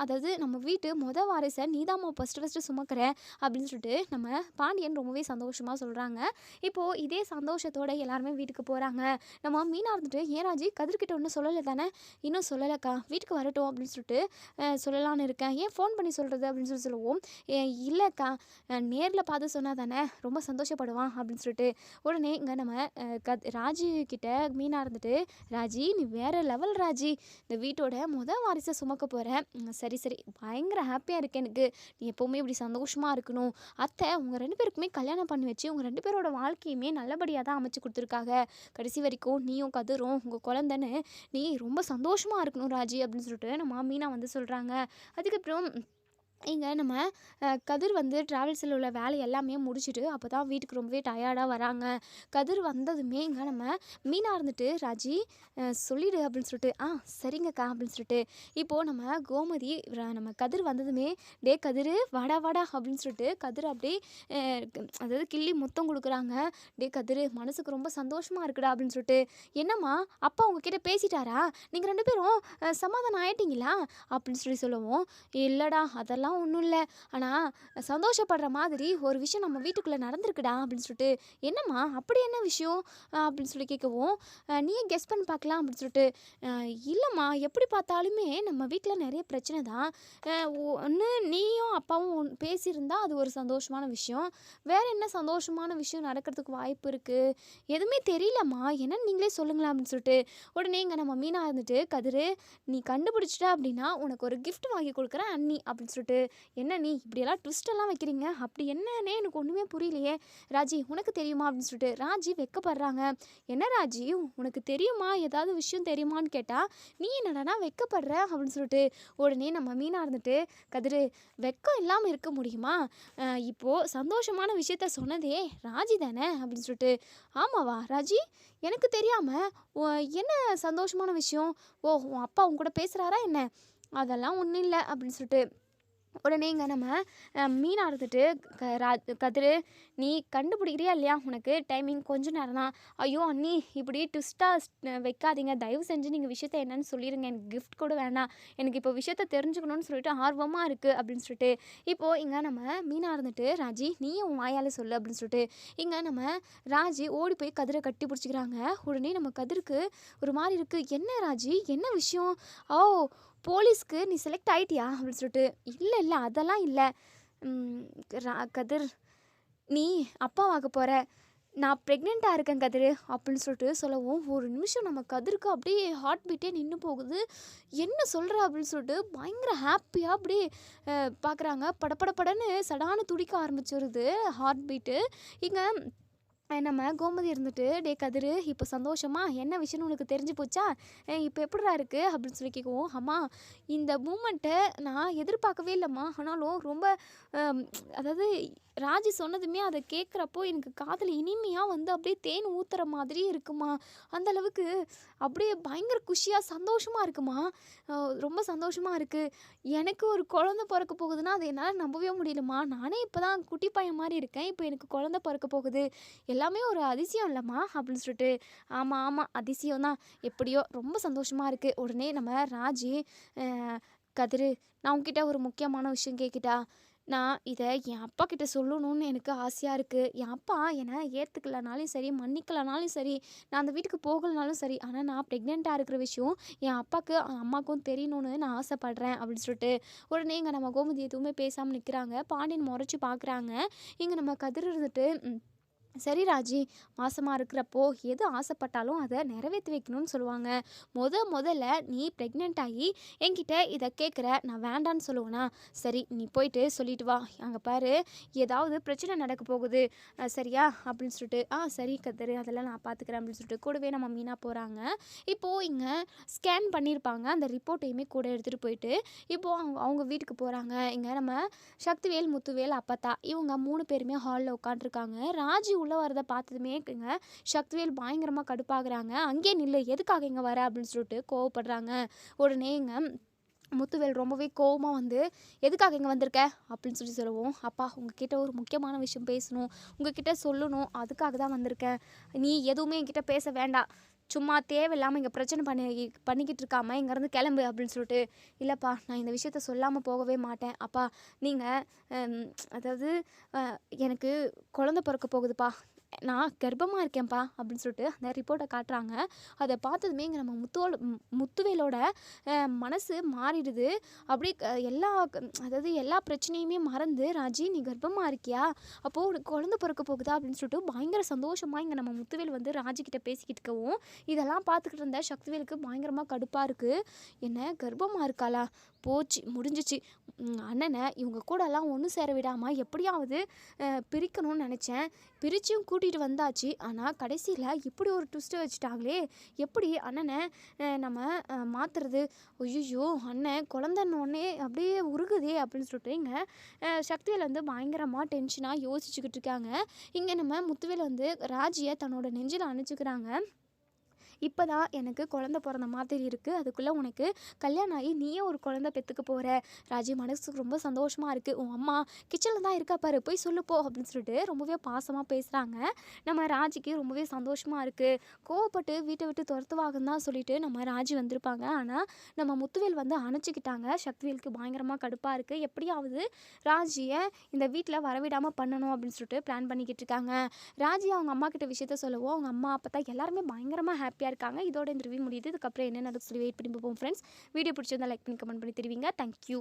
[SPEAKER 1] அதாவது நம்ம வீட்டு வாரிசை நீதாம்மா ஃபஸ்ட்டு சுமக்கிற அப்படின்னு சொல்லிட்டு நம்ம பாண்டியன் ரொம்பவே சந்தோஷமாக சொல்கிறாங்க. இப்போது இதே சந்தோஷத்தோட எல்லாருமே வீட்டுக்கு போகிறாங்க. நம்ம மீனா இருந்துட்டு, "ஏன் ராஜி, கதிர்கிட்ட ஒன்றும் சொல்லலை தானே?" "இன்னும் சொல்லலைக்கா, வீட்டுக்கு வரட்டும் அப்படின்னு சொல்லிட்டு சொல்லலான்னு இருக்கேன். ஏன் ஃபோன் பண்ணி சொல்கிறது?" அப்படின்னு சொல்லுவோம். இல்லைக்கா, நேரில் பார்த்து சொன்னால் தானே ரொம்ப சந்தோஷப்படுவான் அப்படின்னு சொல்லிட்டு உடனே இங்கே நம்ம ராஜி கிட்ட மீனா இருந்துட்டு, "ராஜி, நீ வேறு லெவல் ராஜி, இந்த வீட்டோட வாரிசை சுமக்க போகிறேன். சரி சரி, பயங்கர ஹாப்பியாக இருக்கு எனக்கு. நீ எப்போவுமே இப்படி சந்தோஷமாக இருக்கணும். அத்தை உங்கள் 2 பேருக்குமே கல்யாணம் பண்ணி வச்சு உங்கள் 2 பேரோட வாழ்க்கையுமே நல்லபடியாக தான் அமைச்சு கொடுத்துருக்காங்க. கடைசி வரைக்கும் நீயும் கதிரும் உங்கள் குழந்தைன்னு நீ ரொம்ப சந்தோஷமாக இருக்கணும் ராஜி" அப்படின்னு சொல்லிட்டு நம்ம மீனா வந்து சொல்கிறாங்க. அதுக்கப்புறம் இங்கே நம்ம கதிர் வந்து ட்ராவல்ஸில் உள்ள வேலை எல்லாமே முடிச்சுட்டு அப்போ தான் வீட்டுக்கு ரொம்பவே டயர்டாக வராங்க. கதிர் வந்ததுமே இங்கே நம்ம மீனா இருந்துட்டு, "ராஜி, சொல்லிடு" அப்படின்னு சொல்லிட்டு, சரிங்கக்கா" அப்படின்னு சொல்லிட்டு இப்போது நம்ம கோமதி நம்ம கதிர் வந்ததுமே, "டே கதிர், வாடா வாடா" அப்படின்னு சொல்லிட்டு கதிர் அப்படியே அதாவது கிள்ளி முத்தம் கொடுக்குறாங்க. "டே கதிர், மனசுக்கு ரொம்ப சந்தோஷமாக இருக்குடா" அப்படின்னு சொல்லிட்டு. "என்னம்மா, அப்பா உங்ககிட்ட பேசிட்டாரா? நீங்கள் 2 பேரும் சமாதானம் ஆயிட்டீங்களா?" அப்படின்னு சொல்லவும், "இல்லைடா, அதெல்லாம் ஒன்றும் இல்லை. ஆனால் சந்தோஷப்படுற மாதிரி ஒரு விஷயம் நம்ம வீட்டுக்குள்ளே நடந்திருக்குடா" அப்படின்னு சொல்லிட்டு. "என்னம்மா, அப்படி என்ன விஷயம்?" அப்படின்னு சொல்லி கேட்கவும், "நீயே கெஸ் பண்ணி பார்க்கலாம்" அப்படின்னு சொல்லிட்டு. "இல்லைம்மா, எப்படி பார்த்தாலுமே நம்ம வீட்டில் நிறைய பிரச்சனை தான். ஒன்று நீயும் அப்பாவும் பேசியிருந்தா அது ஒரு சந்தோஷமான விஷயம். வேறு என்ன சந்தோஷமான விஷயம் நடக்கிறதுக்கு வாய்ப்பு இருக்குது? எதுவுமே தெரியலம்மா, என்னன்னு நீங்களே சொல்லுங்களேன்" அப்படின்னு சொல்லிட்டு. உடனே இங்கே நம்ம மீனா இருந்துட்டு, "கதிரு, நீ கண்டுபிடிச்சிட்ட அப்படின்னா உனக்கு ஒரு கிஃப்ட் வாங்கி கொடுக்குறேன் அண்ணி" அப்படின்னு சொல்லிட்டு. "என்ன நீ இப்படியெல்லாம் ட்விஸ்டெல்லாம் வைக்கிறீங்க? அப்படி என்னன்னே எனக்கு ஒன்றுமே புரியலையே. ராஜி, உனக்கு தெரியுமா?" அப்படின்னு சொல்லிட்டு ராஜி வெட்கப்படுறாங்க. "என்ன ராஜி, உனக்கு தெரியுமா, ஏதாவது விஷயம் தெரியுமான்னு கேட்டால் நீ என்னடானா வெட்கப்படுற" அப்படின்னு சொல்லிட்டு. உடனே நம்ம மீனா இருந்துட்டு, "கதிரு, வெட்கம் இல்லாமல் இருக்க முடியுமா? இப்போது சந்தோஷமான விஷயத்த சொன்னதே ராஜி தானே" அப்படின்னு சொல்லிட்டு. "ஆமாவா ராஜி, எனக்கு தெரியாமல் என்ன சந்தோஷமான விஷயம்? ஓ, உன் அப்பா உன் கூட பேசுகிறாரா என்ன?" "அதெல்லாம் ஒன்றும் இல்லை" அப்படின்னு சொல்லிட்டு. உடனே இங்கே நம்ம மீனா இருந்துட்டு, "கதிரு, நீ கண்டுபிடிக்கிறியா இல்லையா? உனக்கு டைமிங் கொஞ்சம் நேரம் தான்." "ஐயோ அண்ணி, இப்படி ட்விஸ்ட்டாக வைக்காதீங்க. தயவு செஞ்சு நீங்கள் விஷயத்த என்னன்னு சொல்லிடுங்க. எனக்கு கிஃப்ட் கூட வேணாம். எனக்கு இப்போ விஷயத்த தெரிஞ்சுக்கணும்னு சொல்லிட்டு ஆர்வமாக இருக்குது" அப்படின்னு சொல்லிட்டு. இப்போது இங்கே நம்ம மீனா இருந்துட்டு, "ராஜி, நீயும் உன் வாயால் சொல்லு" அப்படின்னு சொல்லிட்டு. இங்கே நம்ம ராஜி ஓடி போய் கதிரை கட்டி பிடிச்சிக்கிறாங்க. உடனே நம்ம கதிருக்கு ஒரு மாதிரி இருக்குது. "என்ன ராஜி, என்ன விஷயம்? ஓ, போலீஸ்க்கு நீ செலக்ட் ஆயிட்டியா?" அப்படின்னு சொல்லிட்டு. "இல்லை இல்லை, அதெல்லாம் இல்லை. கதிர், நீ அப்பாவாக போகிற. நான் ப்ரெக்னெண்ட்டாக இருக்கேன் கதிர்" அப்படின்னு சொல்லிட்டு சொல்லவும், ஒரு நிமிஷம் நம்ம கதிருக்கு அப்படியே ஹார்ட் பீட்டே நின்று போகுது. "என்ன சொல்கிற?" அப்படின்னு சொல்லிட்டு பயங்கர ஹாப்பியாக அப்படியே பார்க்குறாங்க. படப்படப்படன்னு சடான்னு துடிக்க ஆரம்பிச்சிருது ஹார்ட் பீட்டு. இங்கே நம்ம கோமதி இருந்துட்டு, "டே கதிரு, இப்போ சந்தோஷமா? என்ன விஷயம்னு உனக்கு தெரிஞ்சு போச்சா? இப்போ எப்படிடா இருக்குது?" அப்படின்னு சொல்லி கேட்கவும், "அம்மா, இந்த மூமெண்ட்டை நான் எதிர்பார்க்கவே இல்லைம்மா. ஆனாலும் ரொம்ப அதாவது ராஜி சொன்னதுமே அதை கேட்குறப்போ எனக்கு காதில் இனிமையாக வந்து அப்படியே தேன் ஊற்றுற மாதிரி இருக்குமா. அந்த அளவுக்கு அப்படியே பயங்கர குஷியாக சந்தோஷமாக இருக்குமா. ரொம்ப சந்தோஷமாக இருக்குது. எனக்கு ஒரு குழந்த பிறக்க போகுதுன்னா அது என்னால் நம்பவே முடியலம்மா. நானே இப்போ தான் குட்டி பையன் மாதிரி இருக்கேன். இப்போ எனக்கு குழந்த பிறக்க போகுது. எல்லாமே ஒரு அதிசயம் இல்லைம்மா" அப்படின்னு சொல்லிட்டு. "ஆமாம் ஆமாம், அதிசயம் தான். எப்படியோ ரொம்ப சந்தோஷமாக இருக்குது." உடனே நம்ம ராஜி, "கதிரு, நான் உங்ககிட்ட ஒரு முக்கியமான விஷயம் கேட்கிட்டா? நான் இதை என் அப்பா கிட்ட சொல்லணும்னு எனக்கு ஆசையாக இருக்குது. என் அப்பா என்னை ஏற்றுக்கலனாலும் சரி, மன்னிக்கலனாலும் சரி, நான் அந்த வீட்டுக்கு போகலனாலும் சரி, ஆனால் நான் ப்ரெக்னெண்ட்டாக இருக்கிற விஷயம் என் அப்பாவுக்கு அம்மாவுக்கும் தெரியணும்னு நான் ஆசைப்பட்றேன்" அப்படின்னு சொல்லிட்டு. உடனே இங்கே நம்ம கோமதி எதுவுமே பேசாமல் நிற்கிறாங்க. பாண்டியன் முறைச்சி பார்க்குறாங்க. இங்கே நம்ம கதிர் இருந்துட்டு, "சரி ராஜி, மாசமாக இருக்கிறப்போ எது ஆசைப்பட்டாலும் அதை நிறைவேற்றி வைக்கணும்னு சொல்லுவாங்க. முதல்ல நீ ப்ரெக்னென்ட் ஆகி என்கிட்ட இதை கேட்குற, நான் வேண்டான்னு சொல்லுவேனா? சரி, நீ போயிட்டு சொல்லிட்டு வா. அங்கே பாரு, ஏதாவது பிரச்சனை நடக்க போகுது, சரியா?" அப்படின்னு சொல்லிட்டு. சரி கதிரு, அதெல்லாம் நான் பார்த்துக்கிறேன்" அப்படின்னு சொல்லிட்டு கூடவே நம்ம மீனா போகிறாங்க. இப்போது இங்கே ஸ்கேன் பண்ணியிருப்பாங்க. அந்த ரிப்போர்ட்டையுமே கூட எடுத்துகிட்டு போயிட்டு இப்போது அவங்க அவங்க வீட்டுக்கு போகிறாங்க. இங்கே நம்ம சக்திவேல், முத்துவேல், அப்பத்தா இவங்க 3 பேருமே ஹாலில் உட்காண்ட்ருக்காங்க. ராஜி உள்ளே வரதை பார்த்ததுமே இங்கே சக்திவேல் பயங்கரமாக கடுப்பாகிறாங்க. "அங்கேயே நில்லு, எதுக்காக இங்கே வர?" அப்படின்னு சொல்லிட்டு கோவப்படுறாங்க. உடனே இங்கே முத்துவேல் ரொம்பவே கோவமா வந்து, "எதுக்காக இங்க வந்திருக்க?" அப்படின்னு சொல்லவும், "அப்பா உங்ககிட்ட ஒரு முக்கியமான விஷயம் பேசணும். உங்ககிட்ட சொல்லணும். அதுக்காக தான் வந்திருக்கேன். நீ எதுவுமே என்கிட்ட பேச வேண்டாம். சும்மா தேவையில்லாம இங்க பிரச்சனை பண்ணிக்கிட்டு இருக்காம இங்கேருந்து கிளம்பு" அப்படின்னு சொல்லிட்டு, "இல்லப்பா நான் இந்த விஷயத்த சொல்லாம போகவே மாட்டேன். அப்பா நீங்க அம் அதாவது எனக்கு குழந்தை பொறக்க போகுதுப்பா. நான் கர்ப்பமா இருக்கேன்ப்பா" அப்படின்னு சொல்லிட்டு அந்த ரிப்போர்ட்ட காட்டுறாங்க. அத பார்த்ததுமே இங்க நம்ம முத்துவேலோட மனசு மாறிடுது. அப்படியே அதாவது எல்லா பிரச்சனையுமே மறந்து, "ராஜி நீ கர்ப்பமா இருக்கியா? அப்போ உனக்கு குழந்தை பொறக்க போகுதா?" அப்படின்னு சொல்லிட்டு பயங்கர சந்தோஷமா இங்க நம்ம முத்துவேல் வந்து ராஜி கிட்ட பேசிக்கிட்டு இருக்கவும், இதெல்லாம் பார்த்துக்கிட்டு இருந்த சக்திவேலுக்கு பயங்கரமா கடுப்பா இருக்கு. "என்ன கர்ப்பமா இருக்காளா? போச்சு முடிஞ்சுச்சு. அண்ணன இவங்க கூடலாம் ஒண்ணு சேர விடாம எப்படியாவது பிரிக்கணும்னு நெனச்சேன். பிரிச்சும் கூட்டிட்டு வந்தாச்சு. ஆனா கடைசியில இப்படி ஒரு ட்விஸ்ட் வச்சுட்டாங்களே! எப்படி அண்ணன நம்ம மாத்துறது? ஐய்யய்யோ! அண்ணன் குழந்தன்னோனே அப்படியே உருகுதே!" அப்படின்னு சொல்லிட்டு இங்க சக்திவேல் வந்து பயங்கரமா டென்ஷனா யோசிச்சுக்கிட்டு இருக்காங்க. இங்க நம்ம முத்துவேல் வந்து ராஜிய தன்னோட நெஞ்சில அணைச்சுக்கிறாங்க. "இப்பதான் எனக்கு குழந்தை பொறந்த மாதிரி இருக்கு. அதுக்குள்ள உனக்கு கல்யாணம் ஆகி நீயே ஒரு குழந்தை பெத்துக்க போற. ராஜி மனசுக்கு ரொம்ப சந்தோஷமா இருக்கு. உன் அம்மா கிச்சன்ல தான் இருக்கா பாரு. போய் சொல்லு போ" அப்படின்னு சொல்லிட்டு ரொம்பவே பாசமா பேசுறாங்க. நம்ம ராஜிக்கு ரொம்பவே சந்தோஷமா இருக்கு. கோவப்பட்டு வீட்ட விட்டு துரத்துவாங்கன்னு தான் சொல்லிட்டு நம்ம ராஜி வந்திருப்பாங்க. ஆனா நம்ம முத்துவேல் வந்து அணைச்சுக்கிட்டாங்க. சக்திவேலுக்கு பயங்கரமா கடுப்பா இருக்கு. எப்படியாவது ராஜிய இந்த வீட்ல வரவிடாம பண்ணணும் அப்படின்னு சொல்லிட்டு பிளான் பண்ணிக்கிட்டு இருக்காங்க. ராஜி அவங்க அம்மா கிட்ட விஷயத்த சொல்லவும், அவங்க அம்மா, அப்பத்தா எல்லாருமே பயங்கரமா ஹாப்பியா இருக்காங்க. இதோட இந்த ரிவ்யூ முடியுது. இதுக்கப்புறம் என்ன நடக்குதுன்னு சொல்லி வெயிட் பண்ணி பார்ப்போம் ஃப்ரெண்ட்ஸ். வீடியோ பிடிச்சிருந்தா லைக் பண்ணி, கமெண்ட் பண்ணி தெரிவிங்க. Thank you.